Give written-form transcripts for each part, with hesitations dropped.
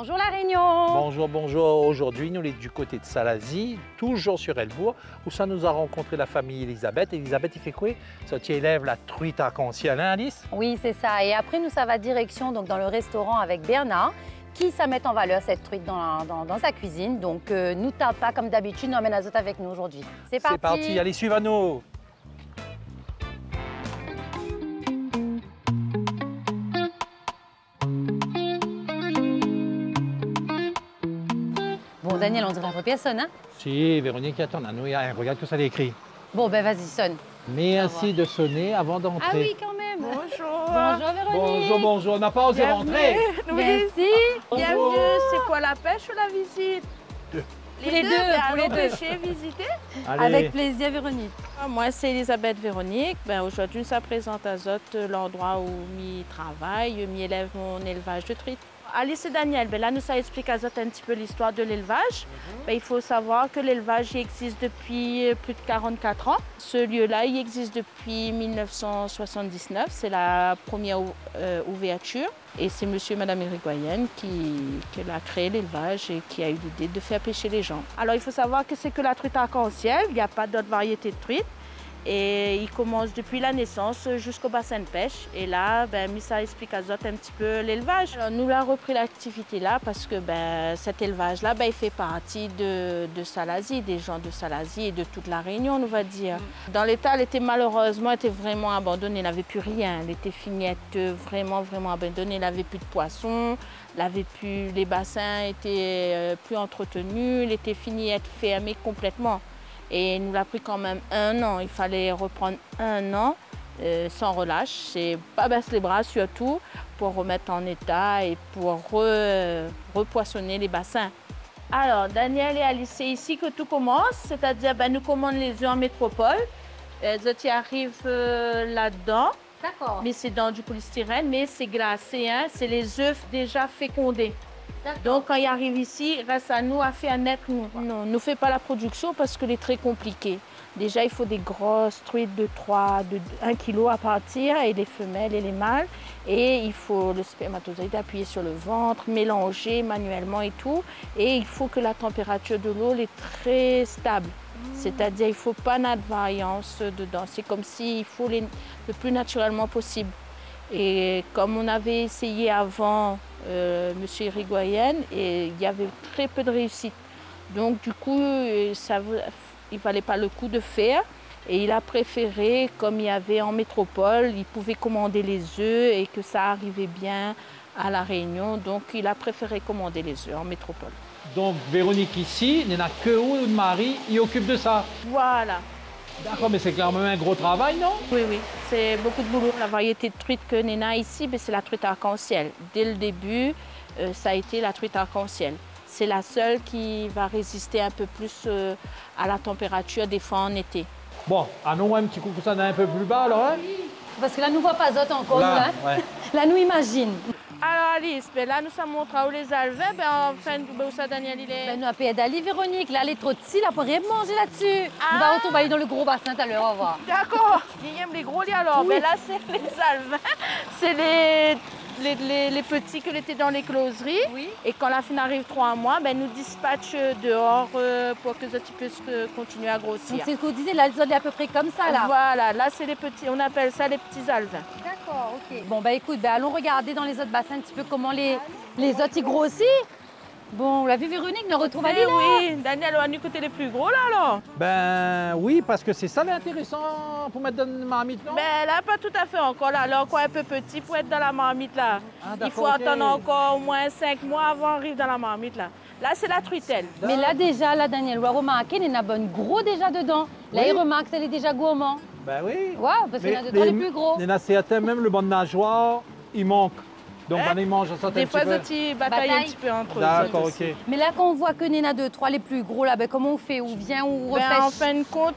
Bonjour La Réunion. Bonjour, bonjour. Aujourd'hui, nous sommes du côté de Salazie, toujours sur Elbourg, où ça nous a rencontré la famille Elisabeth. Elisabeth, il fait quoi? Ça tu élève la truite arc-en-ciel, hein Alice? Oui, c'est ça. Et après, nous, ça va direction donc, dans le restaurant avec Bernard, qui ça met en valeur cette truite dans sa cuisine. Donc, nous tarde pas comme d'habitude, nous emmène Azote avec nous aujourd'hui. C'est parti. C'est parti, allez, suivez-nous. Bon, Daniel, on dirait pas personne, hein? Si, Véronique, attends, regarde que ça écrit. Bon, ben vas-y, sonne. Merci de sonner avant d'entrer. Ah oui, quand même. Bonjour. Bonjour Véronique. Bonjour, bonjour. On n'a pas osé rentrer. Merci. Bienvenue. C'est quoi, la pêche ou la visite? Les deux, pour les allons deux. pêcher, visiter. Allez. Avec plaisir, Véronique. Moi, c'est Elisabeth Véronique. Aujourd'hui, ça présente Azote, l'endroit où je travaille, je élève mon élevage de truite. Alice et Daniel, là, nous ça explique à Azote un petit peu l'histoire de l'élevage. Il faut savoir que l'élevage existe depuis plus de 44 ans. Ce lieu-là, il existe depuis 1979. C'est la première ouverture. Et c'est monsieur et madame Irigoyen qui a créé l'élevage et qui a eu l'idée de faire pêcher les gens. Alors, il faut savoir que c'est que la truite arc-en-ciel. Il n'y a pas d'autres variétés de truite. Et il commence depuis la naissance jusqu'au bassin de pêche. Et là, Missa explique à Azote un petit peu l'élevage. Nous avons repris l'activité là parce que cet élevage-là, il fait partie de Salazie, des gens de Salazie et de toute la Réunion, on va dire. Dans l'état, elle était malheureusement vraiment abandonnée, elle n'avait plus rien. Elle était finie, vraiment abandonnée, elle n'avait plus de poissons, les bassins étaient plus entretenus, elle était finie, être fermée complètement. Et il nous a pris quand même 1 an. Il fallait reprendre 1 an sans relâche. C'est pas baisser les bras surtout pour remettre en état et pour repoissonner les bassins. Alors, Daniel et Alice, c'est ici que tout commence. C'est-à-dire, nous commandons les œufs en métropole. Les œufs arrivent là-dedans. D'accord. Mais c'est dans du polystyrène, mais c'est glacé. Hein? C'est les œufs déjà fécondés. Donc, quand il arrive ici, il reste à nous à faire naître nous. Non, ne fait pas la production parce qu'elle est très compliquée. Déjà, il faut des grosses truites de 1 kg à partir, et les femelles et les mâles. Et il faut le spermatozoïde appuyer sur le ventre, mélanger manuellement et tout. Et il faut que la température de l'eau est très stable. C'est-à-dire qu'il ne faut pas de variance dedans. C'est comme s'il faut le plus naturellement possible. Et comme on avait essayé avant monsieur Irigoyen, et il y avait très peu de réussite. Donc du coup, il ne valait pas le coup de faire. Et il a préféré, comme il y avait en métropole, il pouvait commander les œufs et que ça arrivait bien à La Réunion. Donc il a préféré commander les œufs en métropole. Donc Véronique ici, il n'y en a que où de Marie, il occupe de ça. Voilà. D'accord, mais c'est quand même un gros travail, non? Oui, c'est beaucoup de boulot. La variété de truite que Néna ici, c'est la truite arc-en-ciel. Dès le début, ça a été la truite arc-en-ciel. C'est la seule qui va résister un peu plus à la température des fois en été. Bon, allons un petit coup que ça un peu plus bas, alors, hein? Parce que là, nous ne voit pas Azote encore, Là, nous, hein? ouais. Là, nous imagine. Alors Alice, là nous sommes montré où les alvins, enfin où ça Daniel il est. Nous, à Pays d'Ali, Véronique, là, les trottis, là, pour rien manger là-dessus. Ah. On va retourner aller dans le gros bassin tout à l'heure, on va voir. D'accord, il aime les gros lits alors. Oui. Là c'est les alvins, c'est les petits que l'étaient dans les closeries. Oui. Et quand la fin arrive 3 mois, nous dispatche dehors pour que les petits puissent continuer à grossir. Donc c'est ce que vous disiez, là, ils sont à peu près comme ça, là. Voilà, là c'est les petits, on appelle ça les petits alvins. D'accord, ok. Bon, écoute, allons regarder dans les autres bassins un petit peu comment les autres, ils grossissent. Bon, on l'a vu, Véronique, nous retrouve Ali, là. Oui, Daniel, on va nous côté les plus gros là alors. Ben oui, parce que c'est ça l'intéressant pour mettre dans une marmite, non? Là, pas tout à fait encore là. Là, encore un peu petit pour être dans la marmite là. Ah, Il d'accord, faut ok. attendre encore au moins 5 mois avant d'arriver dans la marmite là. Là, c'est la truitelle. Mais là, déjà, là, Daniel, on va remarquer, il y en a bon gros déjà dedans. Là, Oui. il remarque qu'elle est déjà gourmand. Ben oui. Waouh, parce qu'il y en a dedans les plus gros. Il y en a certains, même le bon nageoire, il manque. Donc, Hein? ils mangent ça un Des petit fois, peu. les petits bataillent un petit peu entre eux. D'accord, aussi. ok. Mais là, quand on voit que Néna 2, 3, les plus gros, là, comment on fait? On vient, on refait? En fin de compte,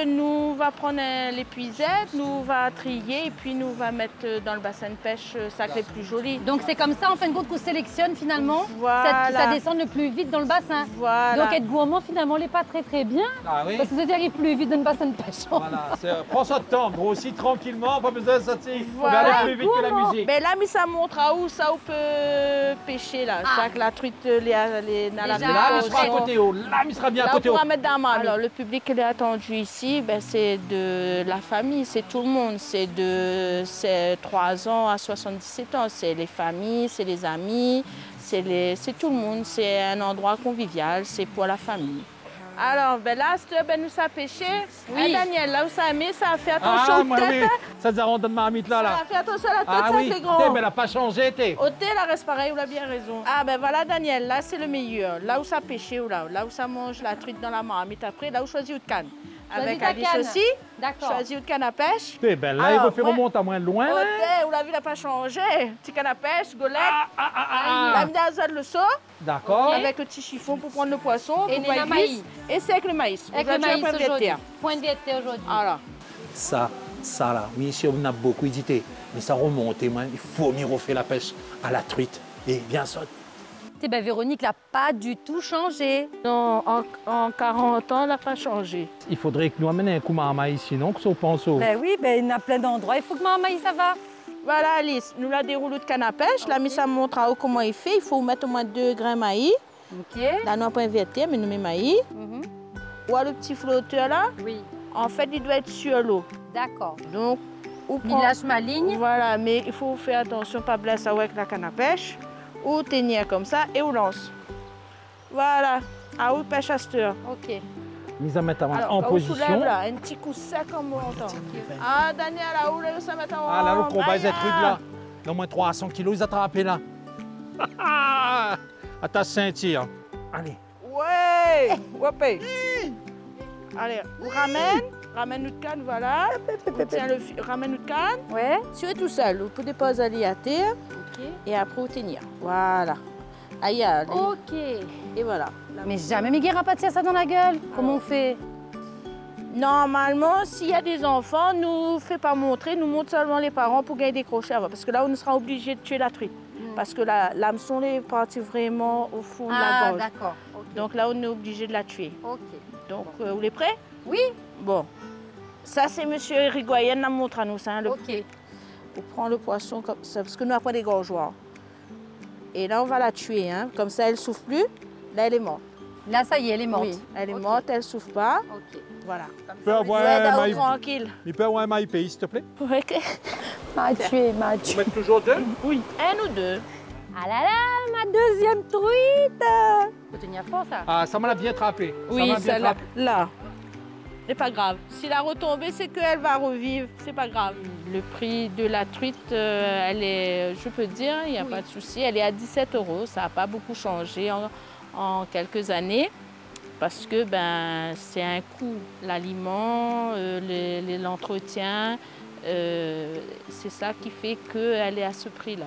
nous va prendre l'épuisette, nous va trier et puis nous va mettre dans le bassin de pêche ça qui est plus joli. Donc c'est comme ça, en fin de compte, qu'on sélectionne finalement Voilà. celle qui ça descend le plus vite dans le bassin. Voilà. Donc être gourmand, finalement, n'est pas très bien. Ah oui. Parce que ça arrive plus vite dans le bassin de pêche. Voilà, prends ça de temps, grossis tranquillement, pas besoin de sortir. Voilà. On va aller plus vite que la Gourmand. musique. Là, mais ça montre là où ça on peut pêcher là. Ah. Ça que la truite les dans la Déjà, Là, il portion. sera à côté haut. Là, il sera bien à Là, on côté haut. pourra mettre dans la marmite. Alors, le public qui est attendu ici, ben, c'est de la famille, c'est tout le monde. C'est de 3 ans à 77 ans. C'est les familles, c'est les amis, c'est tout le monde. C'est un endroit convivial, c'est pour la famille. Alors, ben là, ben, nous, ça a pêché. Oui. Daniel, là où ça a mis, ça a fait attention Ah, aux moi, têtes. oui. Ça, ça rentre dans ma marmite là, Ça là. a fait attention à la tête, Ah ça, oui, c'est grand. mais elle n'a pas changé, t'es. Au thé, là, reste pareil, vous avez bien raison. Ah ben voilà Daniel, là c'est le meilleur. Là où ça pêche, là où ça mange la truite dans la marmite après, là où choisis une canne. Avec ta Alice canne. aussi, D'accord. choisis une canne à pêche. Eh ben là, Alors, il veut faire ouais. remonter à moins loin, Au là. thé, vous l'avez vu, il n'a pas changé. Petit canne à pêche, golette. Ah. La d'azote le saut, D'accord. avec le petit chiffon pour prendre le poisson. Et pour le pas maïs. glisse. Et c'est avec le maïs. Avec le Aujourd'hui, maïs après, aujourd'hui. terre. Point de vérité aujourd'hui. Voilà. Ça là, oui, si on a beaucoup hésité, mais ça remonte, moi, il faut mieux refaire la pêche à la truite. Et bien ça. Eh ben, Véronique n'a pas du tout changé. Non, en 40 ans, elle n'a pas changé. Il faudrait que nous amenions un coup à maïs, sinon que ça pense au. Ben oui, ben, il y en a plein d'endroits. Il faut que maman maïs, ça va. Voilà Alice, nous la déroulons de canne à pêche. Là, mais ça me montre à haut comment il fait. Il faut mettre au moins 2 grains de maïs. OK. Là, nous n'avons pas inverti, mais nous mettons maïs. Mhm. Ou le petit flotteur là, Oui, en fait, il doit être sur l'eau. d'accord. Donc, ou Il lâche ma ligne. Voilà, mais il faut faire attention, pas blesser avec la canne à pêche. Ou tenir comme ça et on lance. Voilà, à où pêche à cette heure. OK. Mise à mettre Alors, en quand on soulève position. là, un petit coup sec comme on entend. Ah, Daniel, là où ça met en Ah là, le combat, Aïe, ils trucs là. Au moins 300 kilos, ils attrapent là. À ta ceinture. Allez. Ouais, ouais. Allez, on ramène notre canne, voilà. On tient ramène notre canne. Ouais. Si vous êtes tout seul, vous pouvez pas aller à terre OK. et après vous tenir. Voilà. Aïe, allez. OK. Et voilà. Mais jamais Miguel n'a pas de ça dans la gueule. Comment on fait? Normalement, s'il y a des enfants, nous fait pas montrer, nous montre seulement les parents pour gagner des crochets avant. Parce que là, on sera obligé de tuer la truite. Parce que l'hameçon est parti vraiment au fond de la gorge. d'accord. OK. Donc là, on est obligé de la tuer. OK. Donc, vous êtes prêts? Oui. Bon. Ça, c'est monsieur Rigoyen, nous montre à nous. Ça, hein, OK. On prend le poisson comme ça, parce que nous, après des gorgeoirs. Et là, on va la tuer. Hein. Comme ça, elle ne souffle plus. Là, elle est morte. Là, ça y est, elle est morte. Oui, elle est Ok. morte, elle ne souffle pas. OK. Voilà. Peux avoir Ouais, un là, maïs. tranquille. Il peut avoir un maïs pays, s'il te plaît. Ouais, M'a tué, m'a tué. Mettre toujours 2. oui, 1 ou 2. Ah là là, ma deuxième truite. Faut tenir fort, ça. Ah, ça m'a bien attrapé. Oui, ça m'a bien celle-là. attrapé. Là. C'est pas grave. Si la retombée, c'est qu'elle va revivre. C'est pas grave. Le prix de la truite, elle est, je peux dire, il n'y a pas de souci. Elle est à 17 €. Ça n'a pas beaucoup changé en quelques années. Parce que ben, c'est un coût. L'aliment, l'entretien, c'est ça qui fait qu'elle est à ce prix-là.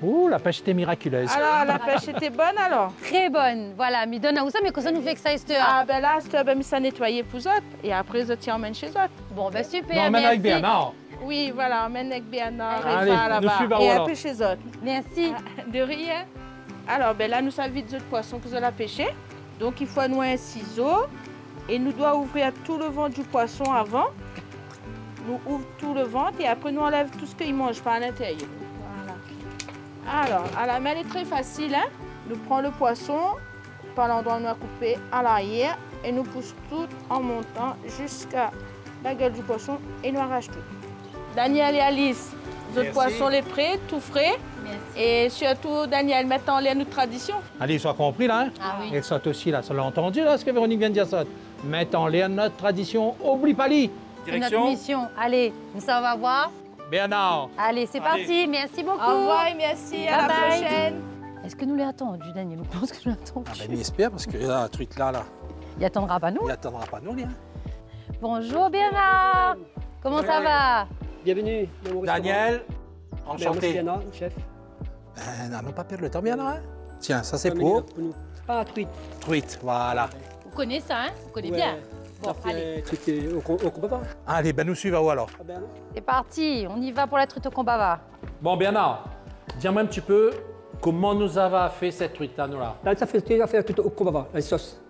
Ouh, la pêche était miraculeuse. Alors, la pêche était bonne alors? Très bonne. Voilà, mi donne à ça, mais que ça nous fait que ça est Ah ben là, c'est ben, ça nettoyer pour eux. Et après, je t'y emmène chez eux. Bon, ben super, Non, merci. avec Bernard. Oui, voilà, emmène avec Bernard, Allez, Eva nous là-bas. suivons Et alors. après chez eux. Merci. De rien. Alors, ben là, nous savons vite de poisson que vous allez pêcher. Donc, il faut nouer un ciseau. Et nous devons ouvrir tout le ventre du poisson avant. Nous ouvrons tout le ventre et après, nous enlève tout ce qu'il mange pas à l'intérieur. Voilà. Alors, à la main, elle est très facile. Hein? Nous prenons le poisson par l'endroit où nous a coupé à l'arrière et nous pousse tout en montant jusqu'à la gueule du poisson et nous arrache tout. Daniel et Alice, votre poisson est prêt, tout frais. Merci. Et surtout, Daniel, mettons en l'air notre tradition. Allez, soit compris là. Hein? Ah oui. Et ça aussi là, ça l'a entendu là, ce que Véronique vient de dire ça. Mettre en l'air notre tradition, oublie pas li. C'est notre mission. Allez, ça va voir. Bernard. Allez, c'est Allez. parti. Merci beaucoup. Au revoir et merci, à la Bye bye. prochaine. Est-ce que nous l'avons attendu, Daniel? On pense que nous l'avons attendu. Ah ben, j'espère parce que là, la truite là, Il attendra pas nous. il attendra pas nous, lui. Hein. Bonjour Bernard. Comment ça va? Bienvenue dans mon restaurant. Daniel, Merci enchanté. Bernard, chef. Non, pas perdre le temps, Bernard. Hein. Tiens, ça c'est Un pour minute nous. Ah, truite. truite, voilà. Vous connaissez ça, hein? Vous connaissez Ouais. bien. Bon, Ça fait allez, truite au combat pas. Allez, ben nous suivons alors. Ah ben, c'est parti. On y va pour la truite au combat. Bon, Bernard, dis-moi un petit peu comment nous avons fait cette truite-là, nous là. là, ça fait truite au combat, la sauce.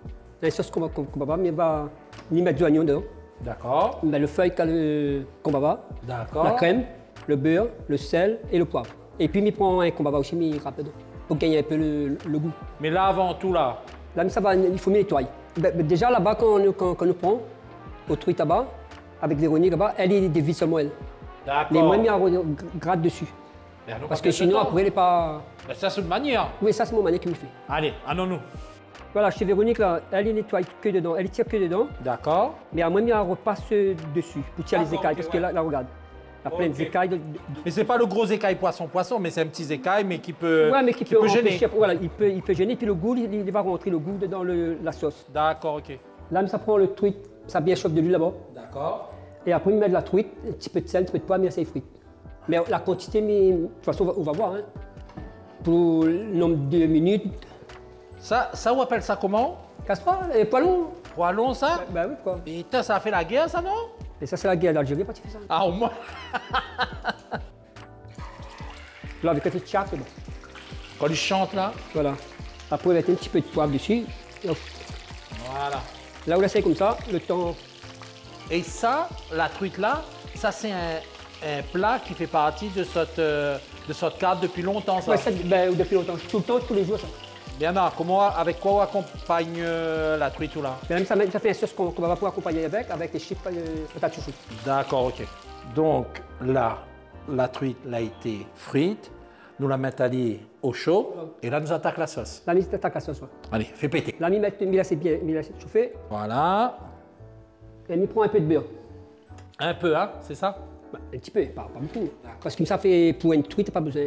La sauce combat, mais on va y mettre du oignon dedans. D'accord, On met le feuille qu'a le combat, d'accord. la crème, le beurre, le sel et le poivre. Et puis, il prend un combava aussi, mais rapide, pour gagner un peu le goût. Mais là, avant tout, là, Là, mais ça va, il faut mieux nettoyer. Déjà, là-bas, quand on prend, aux truites là-bas, avec Véronique là-bas, elle est dévisse seulement elle. d'accord. Mais moi, il gratte dessus. Mais alors, Parce pas que de sinon, temps. après, elle n'est pas. Ben, ça, c'est une manière. Oui, ça, c'est mon manière qui me fait. Allez, allons-nous. Voilà, chez Véronique, là, elle ne nettoie que dedans, elle tire que dedans, D'accord. mais à moi, elle repasse dessus pour tirer les D'accord, écailles, ok, parce que ouais. là, regarde, il y a plein Ok. d'écailles. Mais c'est pas le gros écaille poisson, mais c'est un petit écaille, mais qui peut, Ouais, mais qui peut gêner. empêcher, voilà, il peut gêner, puis le goût, il va rentrer le goût dans la sauce. D'accord, ok. Là, ça prend le truite, ça bien chauffe de l'huile là-bas, D'accord. et après, il met de la truite, un petit peu de sel, un petit peu de poivre, mais c'est frites. Mais la quantité, mais, de toute façon, on va voir, hein. Pour le nombre de minutes, Ça, on appelle ça comment? casserole, et poêlon. Poêlon, ça? Ben oui, quoi. Putain, ça a fait la guerre, ça, non? Et ça, c'est la guerre d'Algérie, quand tu fais ça. Ah, au moins. Là, avec un petit chat, c'est bon. Quand il chante, là. Voilà. Après, on va mettre un petit peu de poivre dessus. Et hop. Voilà. Là, on laisse comme ça, le temps. Et ça, la truite là, ça c'est un plat qui fait partie de cette carte depuis longtemps, ça. Ouais, ça, ben, depuis longtemps, tout le temps, tous les jours, ça. Bien, avec quoi on accompagne la truite ou là? Mais même ça fait un sauce qu'on va pouvoir accompagner avec les chips patates chouchou. D'accord, ok. Donc là, la truite a été frite, nous la mettons au chaud et là nous attaque la sauce. Là, on attaque la sauce. Ouais. Allez, fais péter. Là, on laisse bien chauffer Voilà. et on prend un peu de beurre. Un peu, hein, c'est ça? Ben, un petit peu, pas beaucoup. Parce que ça fait pour une truite, pas besoin.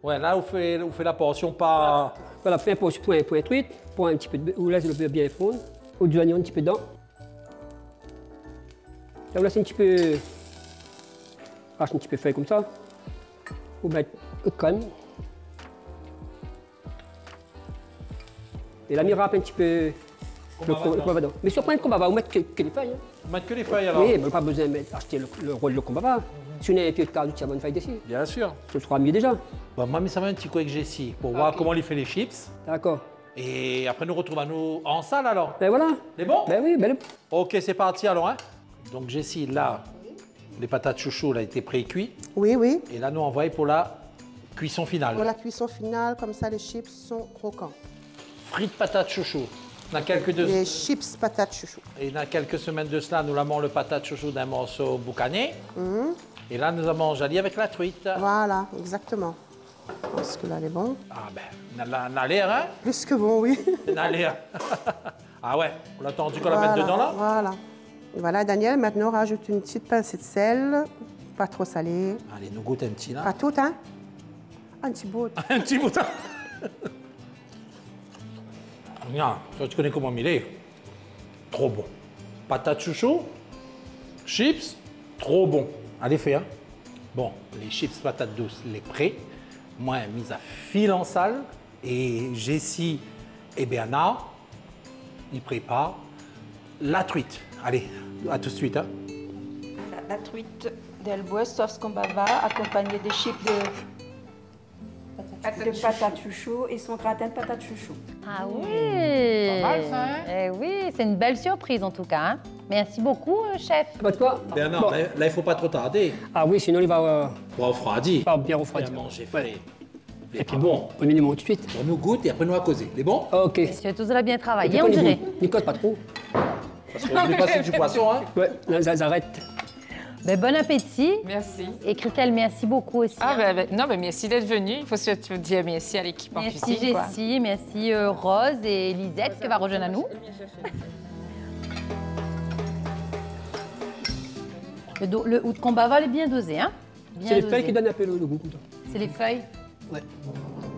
Ouais, là, on fait la portion pas... Voilà, fait un pour une truite, prend un petit peu de beurre, on laisse le beurre bien fondre, ou du oignon un petit peu dedans. Là, on laisse un petit peu. Hache un petit peu feuille comme ça. On met le crème. Et là, on râpe un petit peu le combava dedans. Mais si on prend le combava, on met que les feuilles. Hein. On met que les feuilles alors? Oui, mais pas besoin d'acheter le rôle de combava. Si on a un pied de carré, tu as une feuille dessus. Bien sûr. Ce sera mieux déjà. Bon, moi, mais ça va un petit coup avec Jessie pour voir comment il fait les chips. D'accord. Et après, nous retrouvons en salle alors. Ben voilà. C'est bon? Ben oui, ben Ok, c'est parti alors. Hein? Donc, Jessie, là, les patates chouchou ont été pré-cuits. Oui, oui. Et là, nous envoyons pour la cuisson finale. Pour la cuisson finale, comme ça, les chips sont croquants. Frites patates chouchou. Dans quelques, Les chips patates chouchou. et dans quelques semaines de cela, nous avons le patate chouchou d'un morceau boucané. Et là, nous avons jali avec la truite. Voilà, exactement. Je pense que là, elle est bon. Ah ben, on a l'air, hein? Plus que bon, oui. On a l'air. Ah ouais, on a attendu qu'on la Voilà, mette dedans là? Voilà. Et voilà, Daniel, maintenant, rajoute une petite pincée de sel. Pas trop salé. Allez, nous goûte un petit là. Pas tout, hein? Un petit bout. Un petit bout. Non, toi, tu connais comment il est. Trop bon. Patate chouchou, chips, trop bon. Allez, fais, hein. Bon, les chips patates douces, les prêts. Moi, mise à fil en salle. Et Jessie et Bernard, ils préparent la truite. Allez, à tout de suite, hein. La truite d'Elbois, sauce combava, accompagnée des chips de patates chouchou et son gratin de patates chouchou. Ah oui. Pas mal, ça, hein? Eh oui, c'est une belle surprise en tout cas. Hein. Merci beaucoup, chef. Pas de quoi? Bernard, Bon. là, il ne faut pas trop tarder. Ah oui, sinon il va Pour refroidir. pas bien refroidir. Bien manger frais. Et puis bon, on met les mots tout de suite. On nous goûte et après nous à causer. Les bons? Ok. Monsieur, tous a bien Et travaillé, puis on quand ils dirait. goûtent, Nicole, pas trop. Parce qu'on voulait passer du poisson, hein? Ouais, là, ça s'arrête. Ben, bon appétit. Merci. Et Christelle, merci beaucoup aussi. Ah, hein. non, merci d'être venu. Il faut surtout dire merci à l'équipe en Merci cuisine. quoi. Jessie, merci Rose et Lisette qui va rejoindre à nous. Le oud combava est bien dosé, hein? Bien C'est les dosé. feuilles qui donnent un peu le goût. comme ça. C'est les feuilles, Ouais.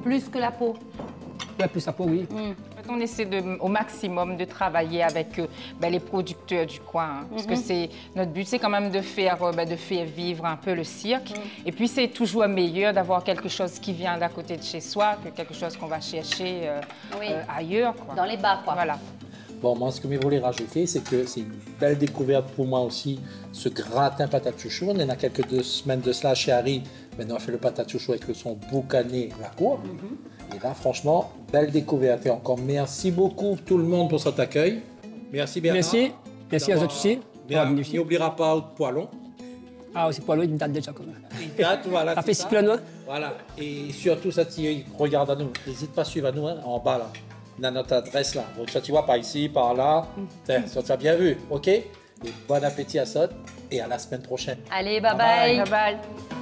plus que la peau. Ouais, plus ça peau, oui. En fait, on essaie au maximum de travailler avec les producteurs du coin. Hein, parce que notre but, c'est quand même de faire vivre un peu le cirque. Et puis, c'est toujours meilleur d'avoir quelque chose qui vient d'à côté de chez soi que quelque chose qu'on va chercher Oui. ailleurs. Quoi. Dans les bas, quoi. Voilà. Bon, moi, ce que je voulais rajouter, c'est que c'est une belle découverte pour moi aussi, ce gratin patate chouchou. On en a quelques semaines de cela chez Harry. Maintenant, on fait le patate chouchou avec le son boucané la cour. Et là, franchement, belle découverte. Et encore merci beaucoup tout le monde pour cet accueil. Merci Bernard. Merci. Merci à vous aussi. Bien, Bienvenue il ici. n'oubliera pas au poêlon. Ah, c'est pas loin, une date déjà quand même. Une date, voilà. Ça c'est fait 6 plans, hein? Voilà. Et surtout, ça, tu regardes à nous. N'hésite pas à suivre à nous, hein, en bas, là. On a notre adresse, là. Donc, ça, tu vois, par ici, par là. Ça, tu as bien vu, OK? Et bon appétit à ça. Et à la semaine prochaine. Allez, bye bye. Bye bye.